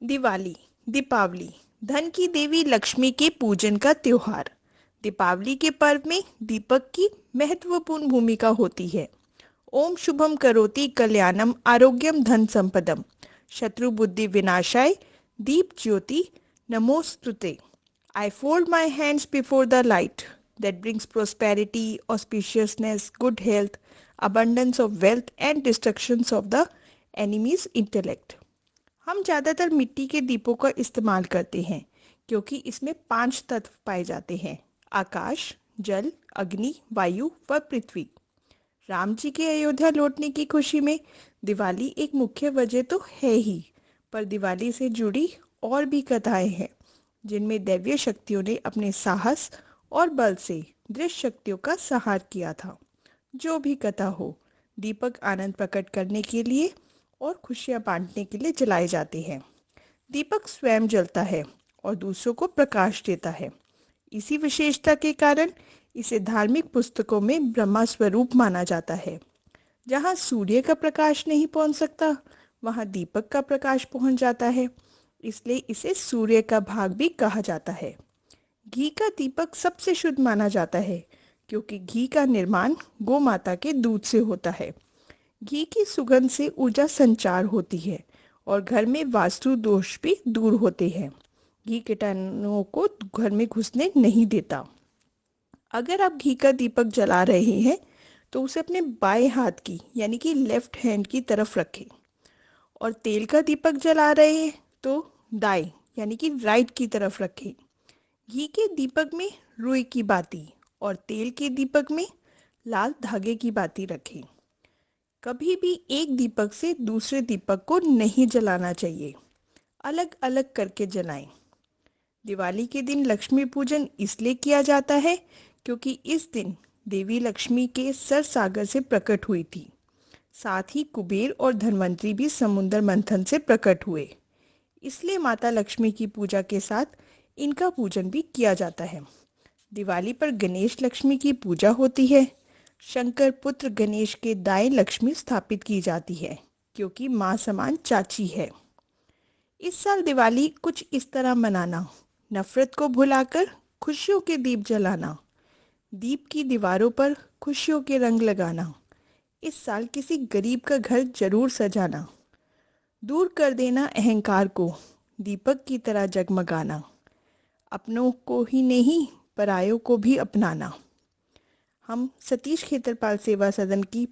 दिवाली, दीपावली, धन की देवी लक्ष्मी के पूजन का त्योहार। दीपावली के पर्व में दीपक की महत्वपूर्ण भूमिका होती है। ओम शुभम करोति कल्याणम आरोग्यम धन संपदम शत्रु बुद्धि विनाशाय दीप ज्योति नमोस्तुते। I fold my hands before the light that brings prosperity, auspiciousness, good health, abundance of wealth and destructions of the enemy's intellect। हम ज्यादातर मिट्टी के दीपों का इस्तेमाल करते हैं क्योंकि इसमें 5 तत्व पाए जाते हैं: आकाश, जल, अग्नि, वायु व पृथ्वी। राम जी के अयोध्या लौटने की खुशी में दिवाली एक मुख्य वजह तो है ही, पर दिवाली से जुड़ी और भी कथाएं हैं जिनमें दैवीय शक्तियों ने अपने साहस और बल से दृश्य शक्तियों का संहार किया था। जो भी कथा हो, दीपक आनंद प्रकट करने के लिए और खुशियां बांटने के लिए जलाए जाते हैं। दीपक स्वयं जलता है और दूसरों को प्रकाश देता है। इसी विशेषता के कारण इसे धार्मिक पुस्तकों में ब्रह्मा स्वरूप माना जाता है। जहाँ सूर्य का प्रकाश नहीं पहुंच सकता, वहाँ दीपक का प्रकाश पहुंच जाता है, इसलिए इसे सूर्य का भाग भी कहा जाता है। घी का दीपक सबसे शुद्ध माना जाता है क्योंकि घी का निर्माण गौ माता के दूध से होता है। घी की सुगंध से ऊर्जा संचार होती है और घर में वास्तु दोष भी दूर होते हैं। घी कीटाणुओं को घर में घुसने नहीं देता। अगर आप घी का दीपक जला रहे हैं तो उसे अपने बाएं हाथ की यानी कि लेफ्ट हैंड की तरफ रखें, और तेल का दीपक जला रहे हैं तो दाएं यानी कि राइट की तरफ रखें। घी के दीपक में रुई की बाती और तेल के दीपक में लाल धागे की बाती रखें। कभी भी एक दीपक से दूसरे दीपक को नहीं जलाना चाहिए, अलग अलग करके जलाएं। दिवाली के दिन लक्ष्मी पूजन इसलिए किया जाता है क्योंकि इस दिन देवी लक्ष्मी के सर सागर से प्रकट हुई थी। साथ ही कुबेर और धनवंतरी भी समुद्र मंथन से प्रकट हुए, इसलिए माता लक्ष्मी की पूजा के साथ इनका पूजन भी किया जाता है। दिवाली पर गणेश लक्ष्मी की पूजा होती है। शंकर पुत्र गणेश के दाएं लक्ष्मी स्थापित की जाती है क्योंकि मां समान चाची है। इस साल दिवाली कुछ इस तरह मनाना: नफरत को भुलाकर खुशियों के दीप जलाना, दीप की दीवारों पर खुशियों के रंग लगाना, इस साल किसी गरीब का घर जरूर सजाना, दूर कर देना अहंकार को, दीपक की तरह जगमगाना, अपनों को ही नहीं परायों को भी अपनाना। हम सतीश खेतरपाल सेवा सदन की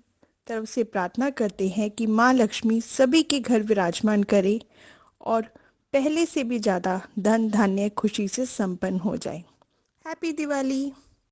तरफ से प्रार्थना करते हैं कि माँ लक्ष्मी सभी के घर विराजमान करे और पहले से भी ज़्यादा धन धान्य खुशी से संपन्न हो जाए। हैप्पी दिवाली।